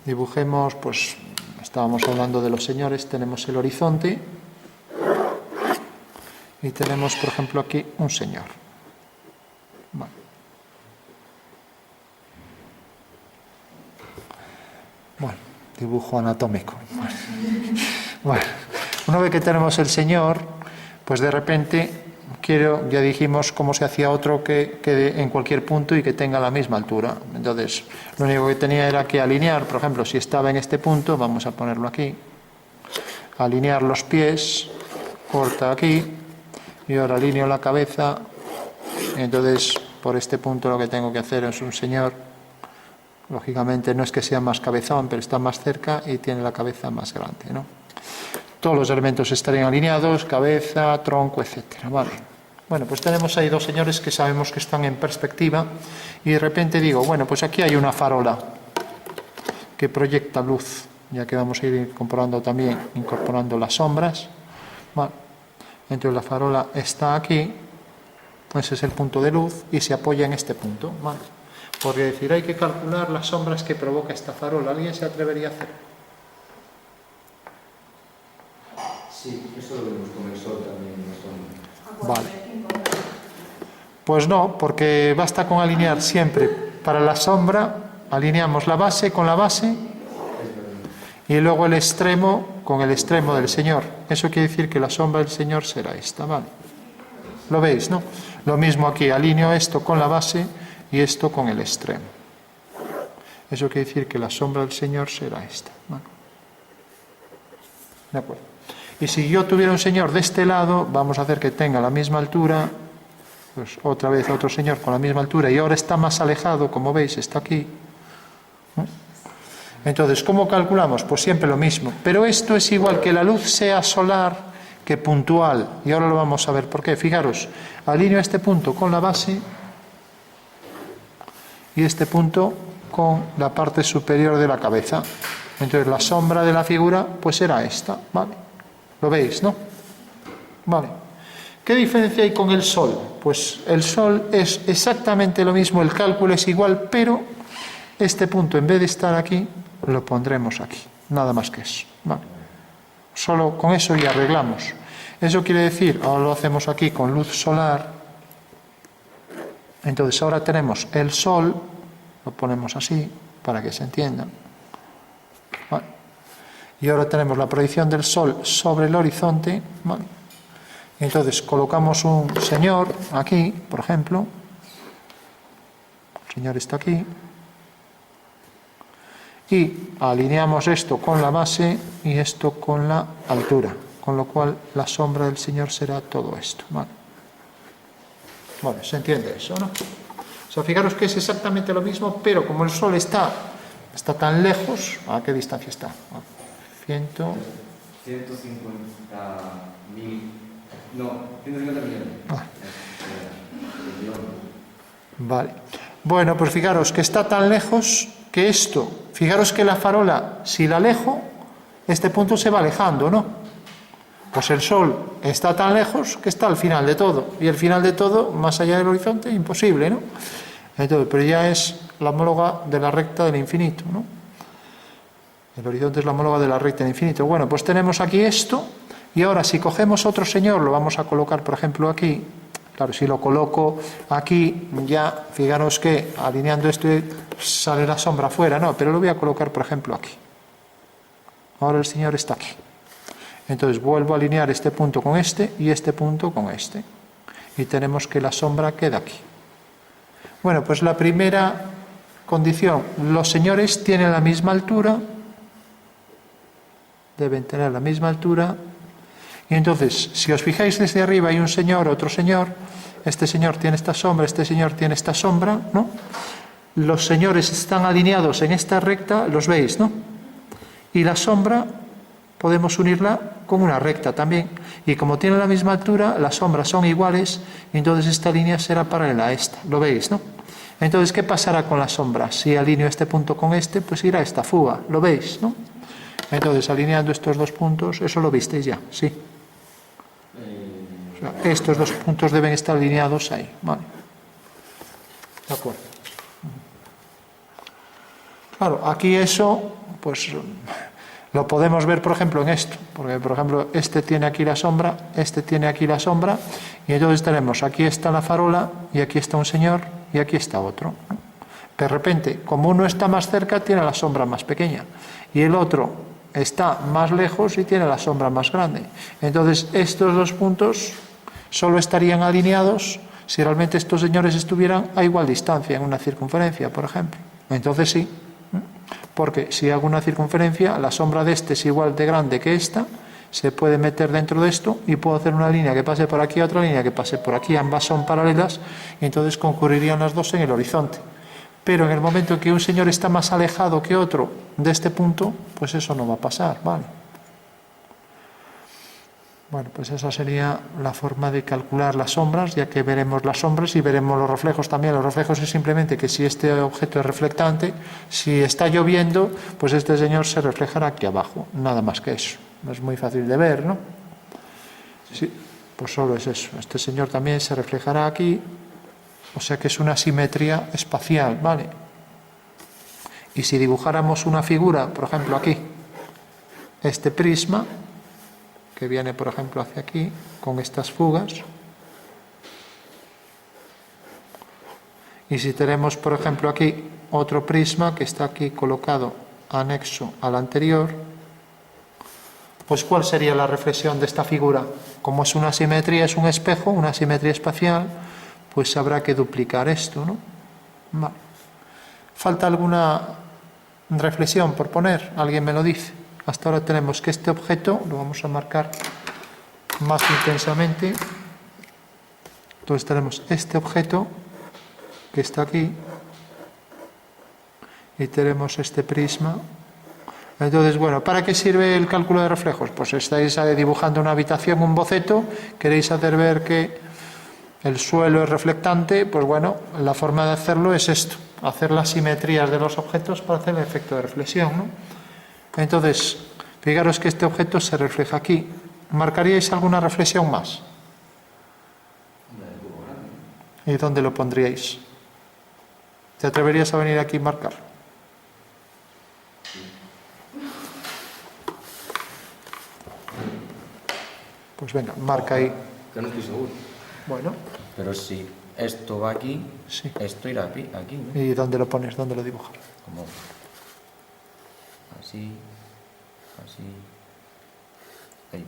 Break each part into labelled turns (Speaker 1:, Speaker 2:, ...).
Speaker 1: Dibujemos, pues estábamos hablando de los señores, tenemos el horizonte y tenemos, por ejemplo, aquí un señor. Vale. Bueno, dibujo anatómico. Bueno, una vez que tenemos el señor, pues de repente quiero, ya dijimos cómo se hacía otro que quede en cualquier punto y que tenga la misma altura. Entonces, lo único que tenía era que alinear, por ejemplo, si estaba en este punto, vamos a ponerlo aquí, alinear los pies, corta aquí, y ahora alineo la cabeza. Entonces, por este punto lo que tengo que hacer es un señor. Lógicamente no es que sea más cabezón, pero está más cerca y tiene la cabeza más grande, ¿no? Todos los elementos estarían alineados, cabeza, tronco, etcétera, ¿vale? Bueno, pues tenemos ahí dos señores que sabemos que están en perspectiva y de repente digo, bueno, pues aquí hay una farola que proyecta luz, ya que vamos a ir incorporando las sombras, ¿vale? Entonces la farola está aquí, ese es el punto de luz y se apoya en este punto, ¿vale? Porque decir, hay que calcular las sombras que provoca esta farola. ¿Alguien se atrevería a hacer?
Speaker 2: Sí, eso lo vemos con el sol también.
Speaker 1: Vale. Pues no, porque basta con alinear siempre. Para la sombra, alineamos la base con la base y luego el extremo con el extremo del señor. Eso quiere decir que la sombra del señor será esta, ¿vale? ¿Lo veis, no? Lo mismo aquí, alineo esto con la base y esto con el extremo. Eso quiere decir que la sombra del señor será esta, ¿vale? De acuerdo. Y si yo tuviera un señor de este lado, vamos a hacer que tenga la misma altura, pues otra vez otro señor con la misma altura, y ahora está más alejado, como veis, está aquí. Entonces, ¿cómo calculamos? Pues siempre lo mismo. Pero esto es igual que la luz sea solar que puntual, y ahora lo vamos a ver por qué. Fijaros, alineo este punto con la base y este punto con la parte superior de la cabeza. Entonces la sombra de la figura pues será esta, ¿vale? ¿Lo veis, no? Vale. ¿Qué diferencia hay con el sol? Pues el sol es exactamente lo mismo, el cálculo es igual, pero este punto en vez de estar aquí, lo pondremos aquí. Nada más que eso, ¿vale? Solo con eso ya arreglamos. Eso quiere decir, ahora lo hacemos aquí con luz solar. Entonces ahora tenemos el sol, lo ponemos así para que se entienda. ¿Vale? Y ahora tenemos la proyección del sol sobre el horizonte. ¿Vale? Entonces colocamos un señor aquí, por ejemplo. El señor está aquí. Y alineamos esto con la base y esto con la altura. Con lo cual la sombra del señor será todo esto. ¿Vale? Bueno, se entiende eso, ¿no? O sea, fijaros que es exactamente lo mismo, pero como el sol está tan lejos, ¿a qué distancia está? 150.000.
Speaker 2: No, 150 millones.
Speaker 1: Vale. Bueno, pues fijaros que está tan lejos que esto, fijaros que la farola, si la alejo, este punto se va alejando, ¿no? Pues el sol está tan lejos que está al final de todo. Y el final de todo, más allá del horizonte, imposible, ¿no? Entonces, pero ya es la homóloga de la recta del infinito, ¿no? El horizonte es la homóloga de la recta del infinito. Bueno, pues tenemos aquí esto. Y ahora, si cogemos otro señor, lo vamos a colocar, por ejemplo, aquí. Claro, si lo coloco aquí, ya, fijaros que alineando esto sale la sombra afuera, ¿no? Pero lo voy a colocar, por ejemplo, aquí. Ahora el señor está aquí. Entonces vuelvo a alinear este punto con este y este punto con este. Y tenemos que la sombra queda aquí. Bueno, pues la primera condición, los señores tienen la misma altura, deben tener la misma altura. Y entonces, si os fijáis desde arriba hay un señor, otro señor, este señor tiene esta sombra, este señor tiene esta sombra, ¿no? Los señores están alineados en esta recta, los veis, ¿no? Y la sombra podemos unirla con una recta también. Y como tiene la misma altura, las sombras son iguales, y entonces esta línea será paralela a esta. ¿Lo veis, no? Entonces, ¿qué pasará con la sombra? Si alineo este punto con este, pues irá esta fuga. ¿Lo veis, no? Entonces, alineando estos dos puntos, eso lo visteis ya, sí. O sea, estos dos puntos deben estar alineados ahí. Vale. De acuerdo. Claro, aquí eso pues lo podemos ver, por ejemplo, en esto, porque, por ejemplo, este tiene aquí la sombra, este tiene aquí la sombra, y entonces tenemos, aquí está la farola, y aquí está un señor, y aquí está otro. De repente, como uno está más cerca, tiene la sombra más pequeña, y el otro está más lejos y tiene la sombra más grande. Entonces, estos dos puntos solo estarían alineados si realmente estos señores estuvieran a igual distancia en una circunferencia, por ejemplo. Entonces sí, porque si hago una circunferencia, la sombra de este es igual de grande que esta, se puede meter dentro de esto y puedo hacer una línea que pase por aquí, otra línea que pase por aquí, ambas son paralelas y entonces concurrirían las dos en el horizonte. Pero en el momento en que un señor está más alejado que otro de este punto, pues eso no va a pasar, ¿vale? Bueno, pues esa sería la forma de calcular las sombras, ya que veremos las sombras y veremos los reflejos también. Los reflejos es simplemente que si este objeto es reflectante, si está lloviendo, pues este señor se reflejará aquí abajo, nada más que eso. Es muy fácil de ver, ¿no? Sí, pues solo es eso. Este señor también se reflejará aquí, o sea que es una simetría espacial, ¿vale? Y si dibujáramos una figura, por ejemplo aquí, este prisma, que viene, por ejemplo, hacia aquí, con estas fugas. Y si tenemos, por ejemplo, aquí otro prisma que está aquí colocado anexo al anterior, pues ¿cuál sería la reflexión de esta figura? Como es una simetría, es un espejo, una simetría espacial, pues habrá que duplicar esto, ¿no? Vale. ¿Falta alguna reflexión por poner? ¿Alguien me lo dice? Hasta ahora tenemos que este objeto lo vamos a marcar más intensamente. Entonces tenemos este objeto que está aquí y tenemos este prisma. Entonces, bueno, ¿para qué sirve el cálculo de reflejos? Pues estáis dibujando una habitación, un boceto, queréis hacer ver que el suelo es reflectante, pues bueno, la forma de hacerlo es esto, hacer las simetrías de los objetos para hacer el efecto de reflexión, ¿no? Entonces, fijaros que este objeto se refleja aquí. ¿Marcaríais alguna reflexión más? ¿Y dónde lo pondríais? ¿Te atreverías a venir aquí y marcar? Pues venga, marca ahí.
Speaker 2: Que no estoy seguro.
Speaker 1: Bueno.
Speaker 2: Pero si esto va aquí,
Speaker 1: sí.
Speaker 2: Esto irá aquí, ¿no?
Speaker 1: ¿Y dónde lo pones? ¿Dónde lo dibujas?
Speaker 2: Como así, así, ahí,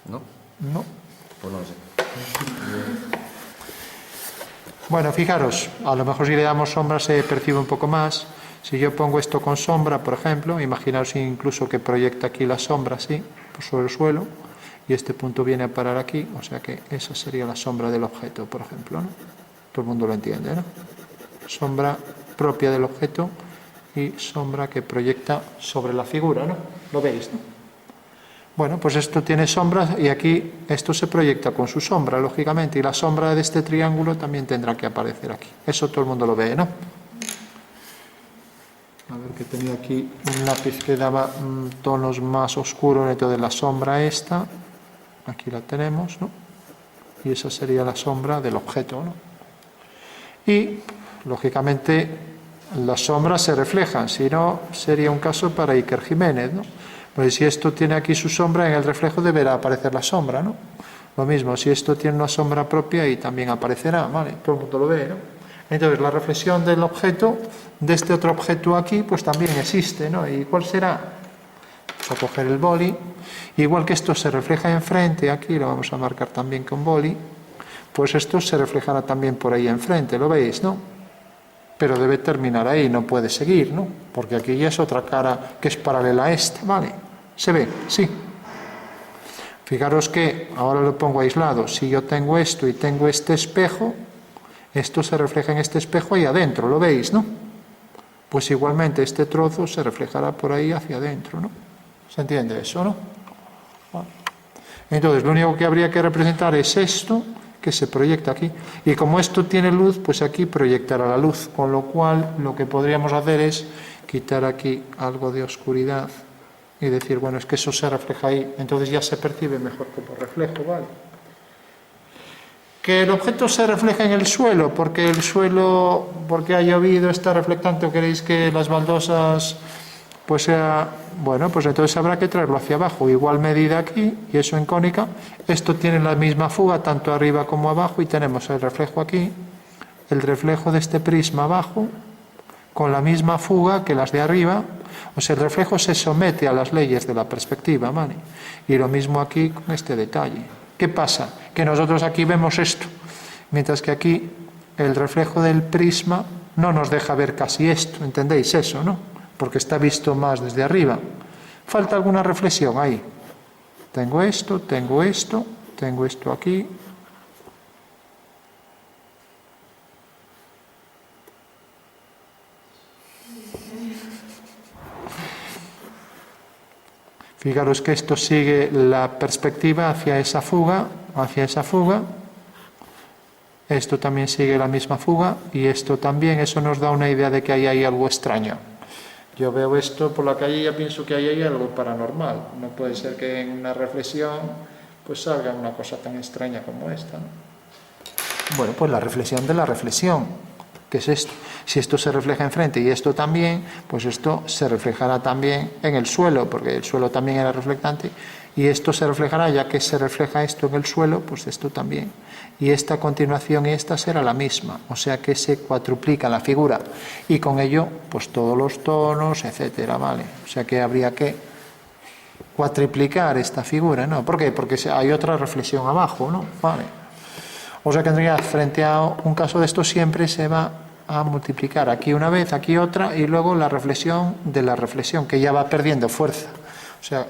Speaker 2: ¿no?
Speaker 1: No.
Speaker 2: Pues no lo sé.
Speaker 1: Bueno, fijaros, a lo mejor si le damos sombra se percibe un poco más. Si yo pongo esto con sombra, por ejemplo, imaginaos incluso que proyecta aquí la sombra así, sobre el suelo, y este punto viene a parar aquí, o sea que esa sería la sombra del objeto, por ejemplo, ¿no? Todo el mundo lo entiende, ¿no? Sombra propia del objeto y sombra que proyecta sobre la figura, ¿no? ¿Lo veis, no? Bueno, pues esto tiene sombras y aquí esto se proyecta con su sombra, lógicamente, y la sombra de este triángulo también tendrá que aparecer aquí. Eso todo el mundo lo ve, ¿no? A ver, que tenía aquí un lápiz que daba tonos más oscuros, entonces la sombra esta, aquí la tenemos, ¿no? Y esa sería la sombra del objeto, ¿no? Y, lógicamente, las sombras se reflejan, si no, sería un caso para Iker Jiménez, ¿no? Pues si esto tiene aquí su sombra, en el reflejo deberá aparecer la sombra, ¿no? Lo mismo, si esto tiene una sombra propia, ahí también aparecerá, ¿vale? Todo el mundo lo ve, ¿no? Entonces, la reflexión del objeto, de este otro objeto aquí, pues también existe, ¿no? ¿Y cuál será? Vamos a coger el boli. Igual que esto se refleja enfrente, aquí lo vamos a marcar también con boli, pues esto se reflejará también por ahí enfrente, ¿lo veis, no? Pero debe terminar ahí, no puede seguir, ¿no? Porque aquí ya es otra cara que es paralela a esta, ¿vale? ¿Se ve? Sí. Fijaros que, ahora lo pongo aislado, si yo tengo esto y tengo este espejo, esto se refleja en este espejo ahí adentro, ¿lo veis, no? Pues igualmente este trozo se reflejará por ahí hacia adentro, ¿no? ¿Se entiende eso, no? Bueno. Entonces, lo único que habría que representar es esto, que se proyecta aquí. Y como esto tiene luz, pues aquí proyectará la luz, con lo cual lo que podríamos hacer es quitar aquí algo de oscuridad y decir, bueno, es que eso se refleja ahí, entonces ya se percibe mejor como reflejo, ¿vale? Que el objeto se refleja en el suelo, porque el suelo, porque ha llovido, está reflectante, o queréis que las baldosas pues bueno, pues entonces habrá que traerlo hacia abajo, igual medida aquí, y eso en cónica. Esto tiene la misma fuga, tanto arriba como abajo, y tenemos el reflejo aquí, el reflejo de este prisma abajo, con la misma fuga que las de arriba. O sea, el reflejo se somete a las leyes de la perspectiva, ¿vale? Y lo mismo aquí con este detalle. ¿Qué pasa? Que nosotros aquí vemos esto, mientras que aquí el reflejo del prisma no nos deja ver casi esto, ¿entendéis eso, no? Porque está visto más desde arriba. Falta alguna reflexión ahí. Tengo esto, tengo esto, tengo esto aquí. Fijaros que esto sigue la perspectiva hacia esa fuga, Esto también sigue la misma fuga y esto también. Eso nos da una idea de que hay ahí algo extraño. Yo veo esto por la calle y ya pienso que hay ahí algo paranormal. No puede ser que en una reflexión pues salga una cosa tan extraña como esta, ¿no? Bueno, pues la reflexión de la reflexión. ¿Qué es esto? Si esto se refleja enfrente y esto también, pues esto se reflejará también en el suelo, porque el suelo también era reflectante, y esto se reflejará, ya que se refleja esto en el suelo, pues esto también. Y esta continuación y esta será la misma, o sea que se cuatruplica la figura, y con ello, pues todos los tonos, etcétera, ¿vale? O sea que habría que cuatriplicar esta figura, ¿no? ¿Por qué? Porque hay otra reflexión abajo, ¿no? Vale. O sea que frente a un caso de esto siempre se va a multiplicar aquí una vez, aquí otra, y luego la reflexión de la reflexión, que ya va perdiendo fuerza. O sea,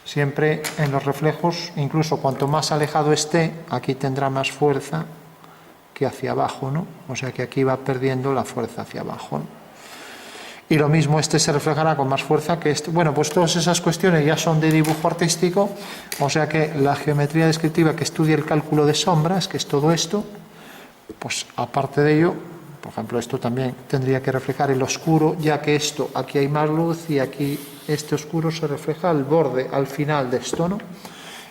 Speaker 1: siempre en los reflejos, incluso cuanto más alejado esté, aquí tendrá más fuerza que hacia abajo, ¿no? O sea que aquí va perdiendo la fuerza hacia abajo, ¿no? Y lo mismo, este se reflejará con más fuerza que este. Bueno, pues todas esas cuestiones ya son de dibujo artístico, o sea que la geometría descriptiva que estudia el cálculo de sombras, que es todo esto, pues aparte de ello, por ejemplo, esto también tendría que reflejar el oscuro, ya que esto, aquí hay más luz y aquí este oscuro se refleja al borde, al final de esto, ¿no?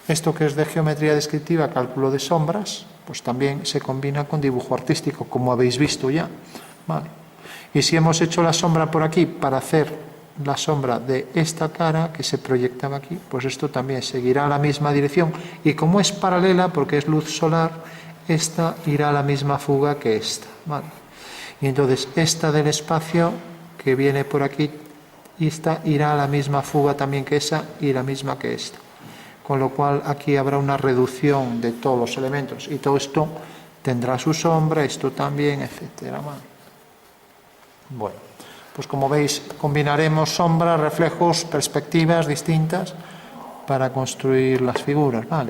Speaker 1: Esto que es de geometría descriptiva, cálculo de sombras, pues también se combina con dibujo artístico, como habéis visto ya, ¿vale? Y si hemos hecho la sombra por aquí para hacer la sombra de esta cara que se proyectaba aquí, pues esto también seguirá la misma dirección. Y como es paralela, porque es luz solar, esta irá a la misma fuga que esta, ¿vale? Y entonces esta del espacio que viene por aquí, esta irá a la misma fuga también que esa y la misma que esta. Con lo cual aquí habrá una reducción de todos los elementos. Y todo esto tendrá su sombra, esto también, etcétera, ¿vale? Bueno, pues como veis, combinaremos sombras, reflejos, perspectivas distintas para construir las figuras, ¿vale?